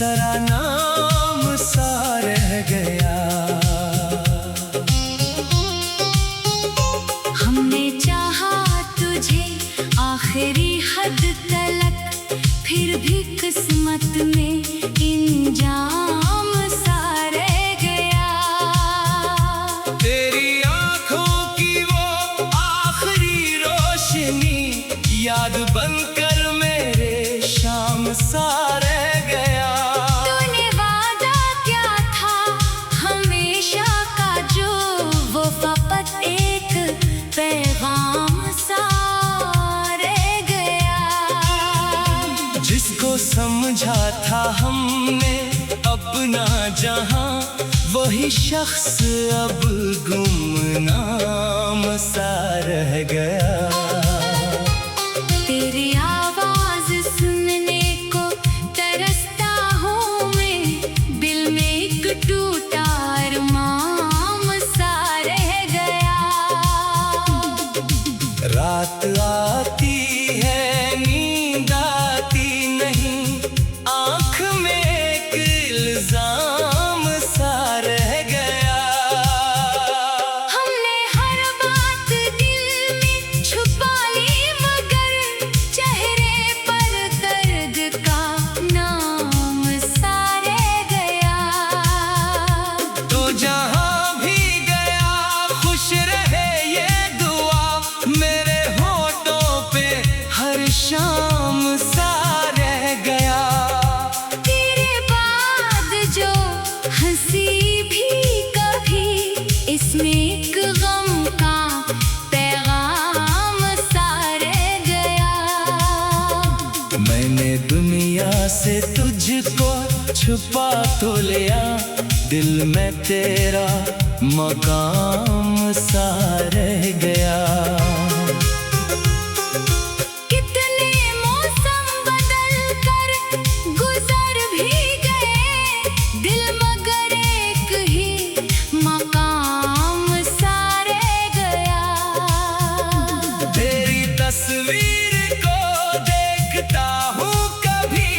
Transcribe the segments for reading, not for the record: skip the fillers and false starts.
तरह नाम सा रह गया। हमने चाहा तुझे आखिरी हद तलक, फिर भी किस्मत में इंजाम सा रह गया। तेरी आंखों की वो आखिरी रोशनी याद बनकर मेरे शाम सा रह गया। तूने वादा क्या था हमेशा का, जो वो फकत एक पैगाम सा रह गया। जिसको समझा था हमने अपना जहां, वही शख्स अब गुमनाम सा रह गया। तेरी आवाज सुनने को तरसता हूँ मैं, दिल में एक टूटा अरमान सा रह गया। रात आती है नींद आती नहीं, आँख में एक इल्जाम सा रह गया। हमने हर बात दिल में छुपा ली, मगर चेहरे पर दर्द का नाम सा रह गया। तो जहाँ भी गया खुश रहे ये दुआ, मेरे होठों पे हर शाम सा रह गया। तेरे बाद जो हंसी भी कभी, इसमें एक गम का पैगाम सा रह गया। मैंने दुनिया से तुझको छुपा तो लिया, दिल में तेरा मकाम सा रह गया। कितने मौसम बदल कर गुजर भी गए, दिल मगर एक ही मकाम सा रह गया। तेरी तस्वीर को देखता हूँ कभी,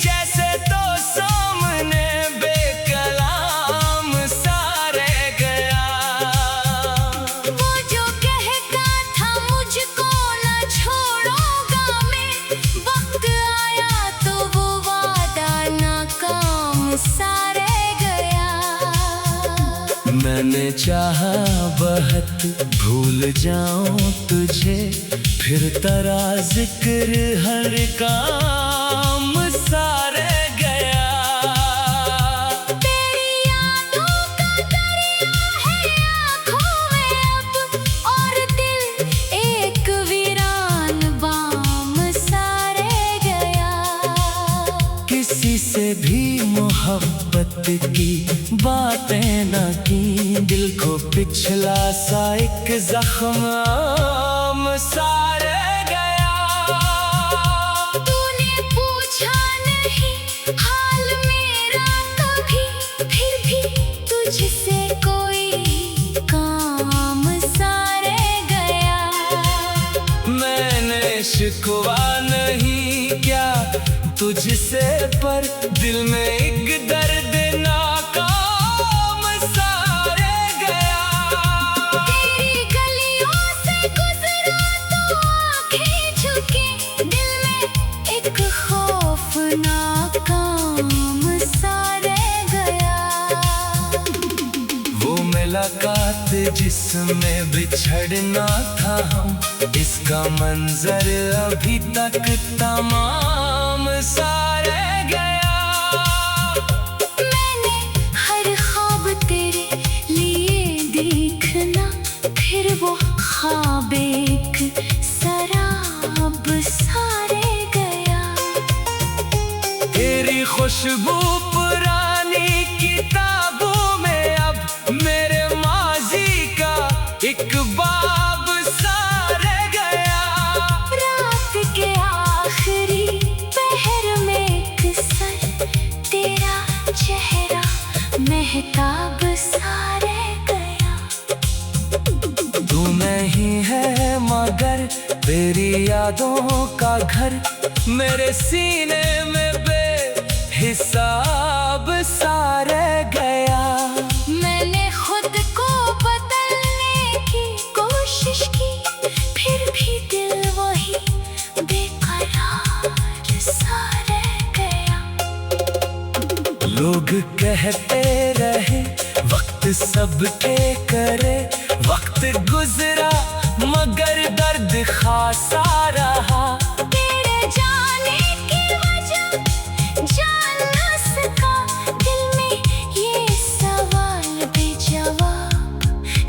जैसे तो सामने बेकलाम सा रह गया। वो जो कहता था मुझको न छोड़ूंगा मैं, वक्त आया तो वो वादा नाकाम सा रह गया। मैंने चाहा बहुत भूल जाऊं तुझे, फिर तेरा जिक्र हर काम सा रह गया। तेरी यादों का दरिया है आँखों में अब, और दिल एक वीरान बाम सा रह गया। किसी से भी मोहब्बत की बातें न की, दिल को पिछला सा एक जख्म आम सा रह गया। तूने पूछा नहीं हाल मेरा कभी, फिर भी तुझसे कोई काम सा रह गया। मैंने शिकवा नहीं क्या तुझसे, पर दिल में एक दर्द नाकाम सा रह गया। तेरी गलियों से गुजरा तो आंखें झुकी, दिल में एक खौफनाक काम सा रह गया। वो मुलाकात जिसमें बिछड़ना था हम, इसका मंजर अभी तक तमाम सा रह गया। मैंने हर ख्वाब तेरे लिए देखना, फिर वो ख्वाब एक शराब सा रह गया। तेरी खुशबू पुरानी किताबों में अब मेरे माजी का एक बाब सा रह गया। रात के आखिरी पहर में एक सर, तेरा चेहरा महताब सा रह गया। तू नहीं है मगर तेरी यादों का घर मेरे सीने में बेहिसाब सा रह गया। मैंने खुद को बदलने की कोशिश की, फिर भी दिल वही बेकरार सा रह गया। लोग कहते रहे वक्त सबके करे, वक्त गुजरा मगर दर्द खासा रहा। तेरे जाने की वजह जान न सका, दिल में ये सवाल बेजवाब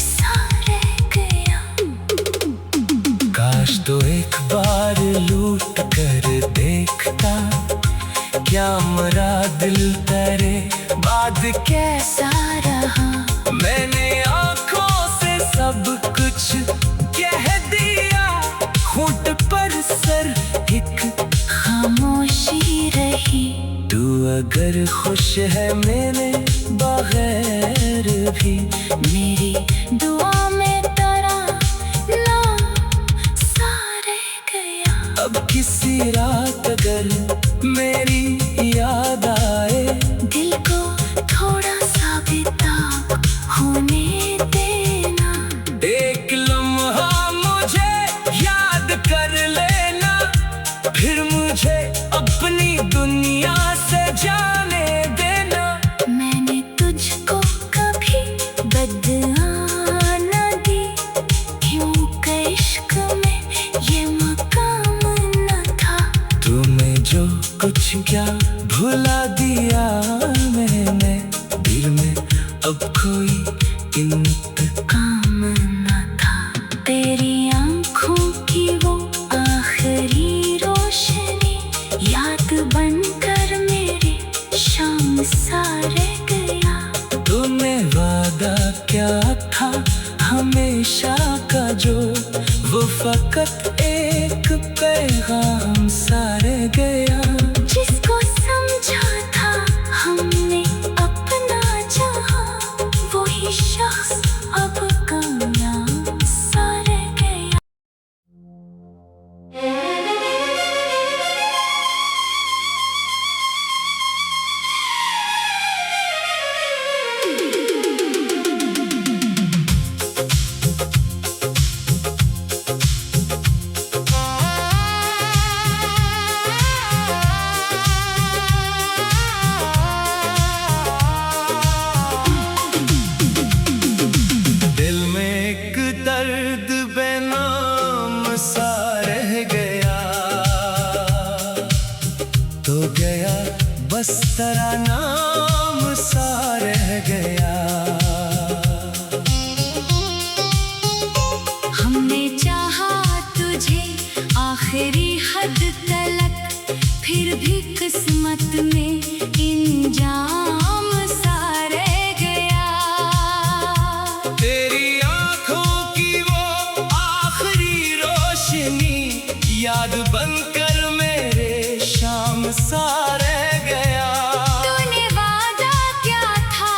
सा रह गया। काश तो एक बार लूट कर देखता, क्या मरा दिल तेरे बाद कैसा रहा। मैंने आंखों से सब कुछ कह दिया, होंठ पर सर एक खामोशी रही। तू अगर खुश है मेरे बगैर भी, मेरी दुआ में तेरा नाम सा रह गया। अब किसी रात अगर मेरी याद आए, दिल को थोड़ा सा बेताब होने देना। एक लम्हा मुझे याद कर लेना, फिर मुझे अपनी दुनिया से जाने देना। मैंने तुझको कभी बदआ न दी, क्योंकि इश्क में ये मकाम न था। तूने जो कुछ क्या भुला दिया मैंने, दिल में अब कोई इंतकाम न था। तेरी आंखों की वो आखिरी रोशनी याद बनकर मेरे शाम सा रह गया। तूने वादा क्या था हमेशा का, जो वो फकत एक पैगाम सा रह गया। जिसको समझा था हमने अपना जहां, वही शख्स अब कामयाब सा रह गया। दिल में एक दर्द बेनाम सा रह गया, तो गया बस तेरा नाम सा रह गया। हमने चाहा तुझे आखिरी हद तलक, फिर भी किस्मत में इंजाम सा रह गया। तेरी आंखों की वो आखिरी रोशनी याद बनकर मेरे शाम सा रह गया। तूने वादा क्या था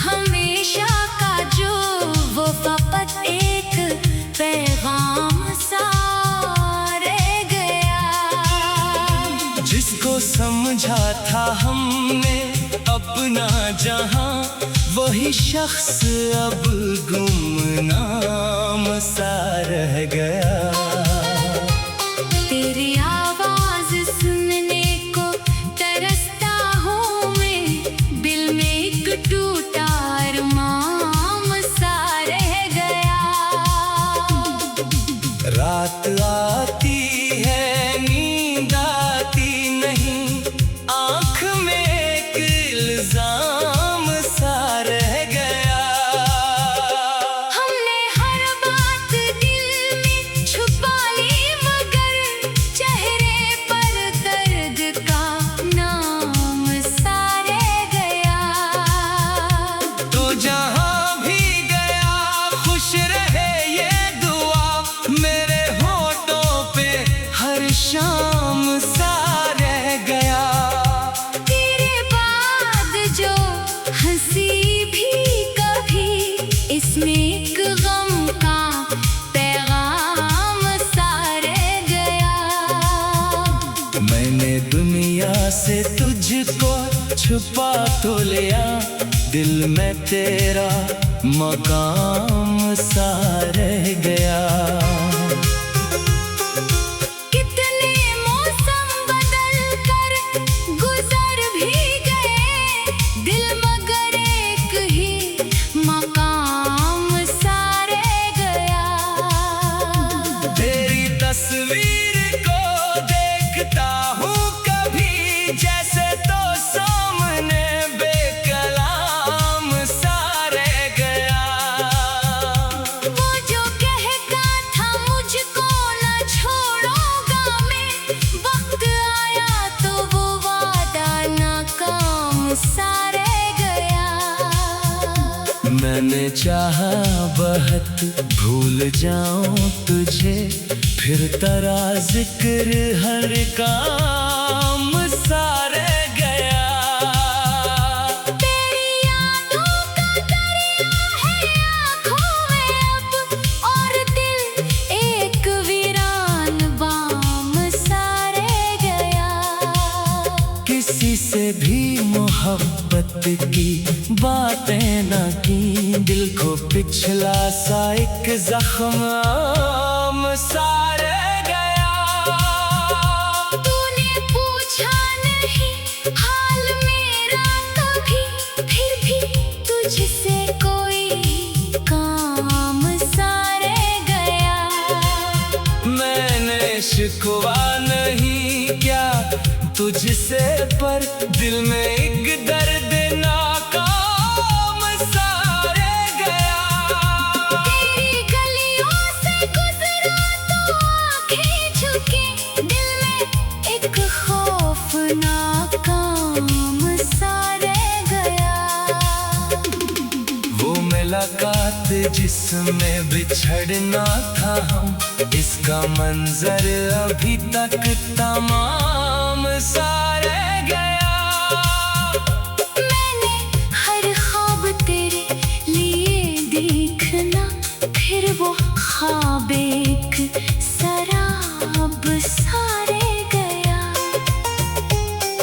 हमेशा का, जो वो फकत एक पैगाम सा रह गया। जिसको समझा था हमने अपना जहां, वही शख्स अब गुमनाम सा रह गया। तेरी आवाज सुनने को तरसता हूँ मैं, दिल में एक टूटा अरमान सा रह गया। रात आती है नींद आती नहीं, आँख में एक इल्जाम सा रह गया। हमने हर बात दिल में छुपा ली, मगर चेहरे पर दर्द का नाम सा रह गया। तो जहाँ भी गया खुश रहे ये दुआ, मेरे होठों पे हर शाम सा रह गया। तेरे बाद जो हंसी भी कभी, इसमें एक गम का पैगाम सा रह गया। मैंने दुनिया से तुझको छुपा तो लिया, दिल में तेरा मकाम सा रह गया। कितने मौसम बदल कर गुजर भी गए, दिल मगर एक ही मकाम सा रह गया। तेरी तस्वीर को देखता हूँ कभी, जैसे तो सामने बेकलाम सा रह गया। वो जो कहता था मुझको ना छोड़ूंगा मैं, वक्त आया तो वो वादा नाकाम सा रह गया। मैंने चाहा बहुत भूल जाऊं तुझे, फिर तेरा जिक्र हर काम सा रह गया। तेरी यादों का दरिया है आँखों में अब, और दिल एक वीरान बाम सा रह गया। किसी से भी मोहब्बत की बातें न की, दिल को पिछला सा एक जख्म आम सा रह गया। तूने पूछा नहीं हाल मेरा कभी, फिर भी तुझसे कोई काम सा रह गया। मैंने शिकवा नहीं क्या तुझसे, पर दिल में एक दर्द नाकाम सा रह गया। तेरी गलियों से गुजरा तो आंखें झुकी, दिल में एक खौफनाक काम सा रह गया। वो मुलाकात जिसमें बिछड़ना था हम, इसका मंजर अभी तक तमाम सा रह गया। मैंने हर ख्वाब तेरे लिए देखना, फिर वो ख्वाब एक शराब सा रह गया।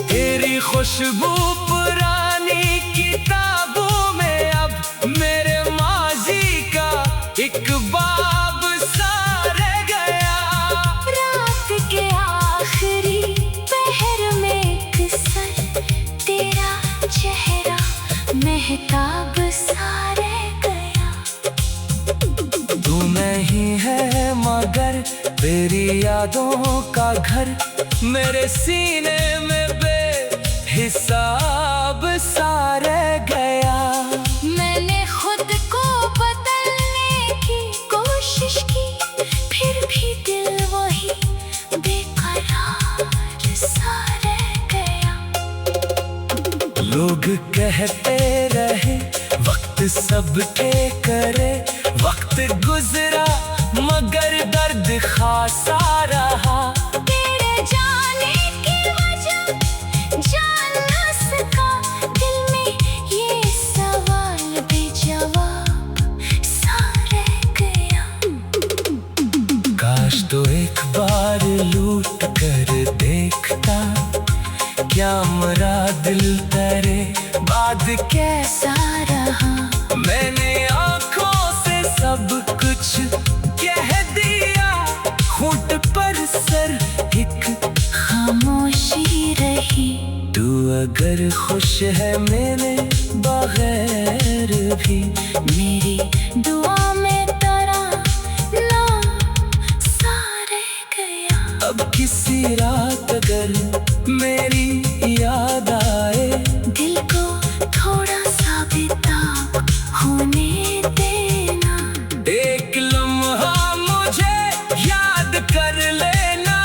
तेरी खुशबू पुरानी किताबों में अब, मेरे माजी का एक बाब सा रह गया। रात के आखिरी पहर में एक सर, तेरा चेहरा महताब सा रह गया। तू नहीं है मगर तेरी यादों का घर, मेरे सीने में बेहिसाब सा रह गया। मैंने खुद को बदलने की कोशिश की, फिर भी दिल वही बेकरार सा रह गया। लोग कहते रहे वक्त सबके करे, वक्त गुजरा मगर दर्द खासा रहा। तेरे जाने की वजह जान न सका, दिल में ये सवाल बेजवाब सा रह गया। काश तो एक बार लूट कर देखता, क्या मेरा दिल तेरे बाद कैसा रहा। मैंने आँखों से सब कुछ कह दिया, होंठ पर सर एक खामोशी रही। तू अगर खुश है मेरे बगैर भी, मेरी दुआ में तेरा नाम सा रह गया। अब किसी रात अगर मेरी याद आए, दिल को थोड़ा सा बेताब होने देना। एक लम्हा मुझे याद कर लेना,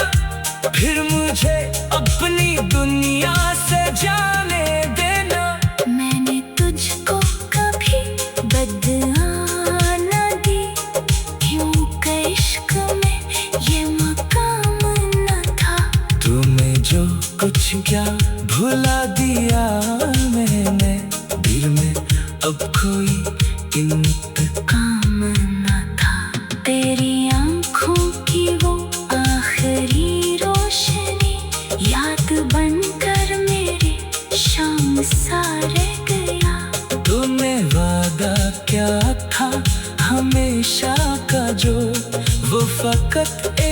फिर मुझे अपनी दुनिया से जाने देना। मैंने तुझको कभी बदआ न दी, क्योंकि इश्क में ये मकाम न था। तुम्हें जो कुछ क्या भुला दिया मैंने, दिल में अब कोई इंतकाम न था। तेरी आँखों की वो आखिरी रोशनी याद बनकर मेरे शाम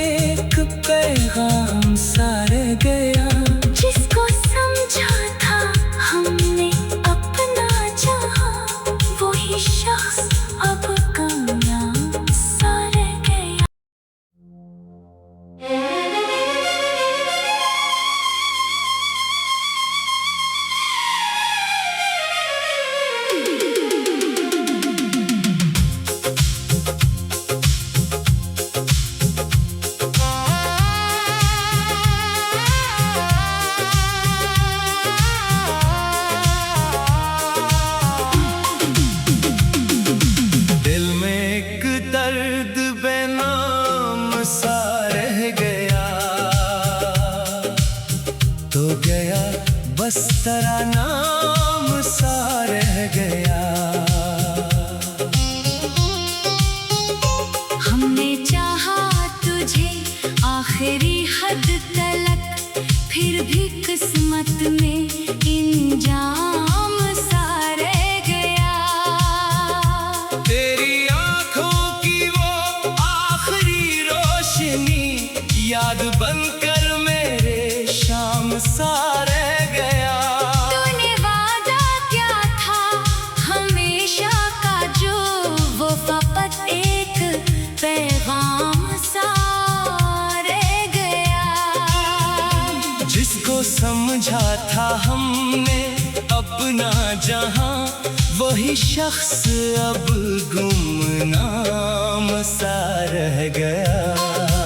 एक पैगाम सा रह गया। जिसको समझा था हमने अपना जहां, वही शख्स अब गुमनाम सा रह गया। दिल में एक दर्द बेनाम सा रह गया, तो गया बस तेरा नाम सा रह गया। हमने चाहा तुझे आखिरी हद तलक, फिर भी किस्मत में इंजाम सा रह गया। तेरी आंखों की वो आखिरी रोशनी याद बनकर मेरे शाम सा रह गया। तूने वादा क्या था हमेशा का, जो वो फकत एक पैगाम सा रह गया। जिसको समझा था हमने अपना जहां, वही शख्स अब गुमनाम सा रह गया।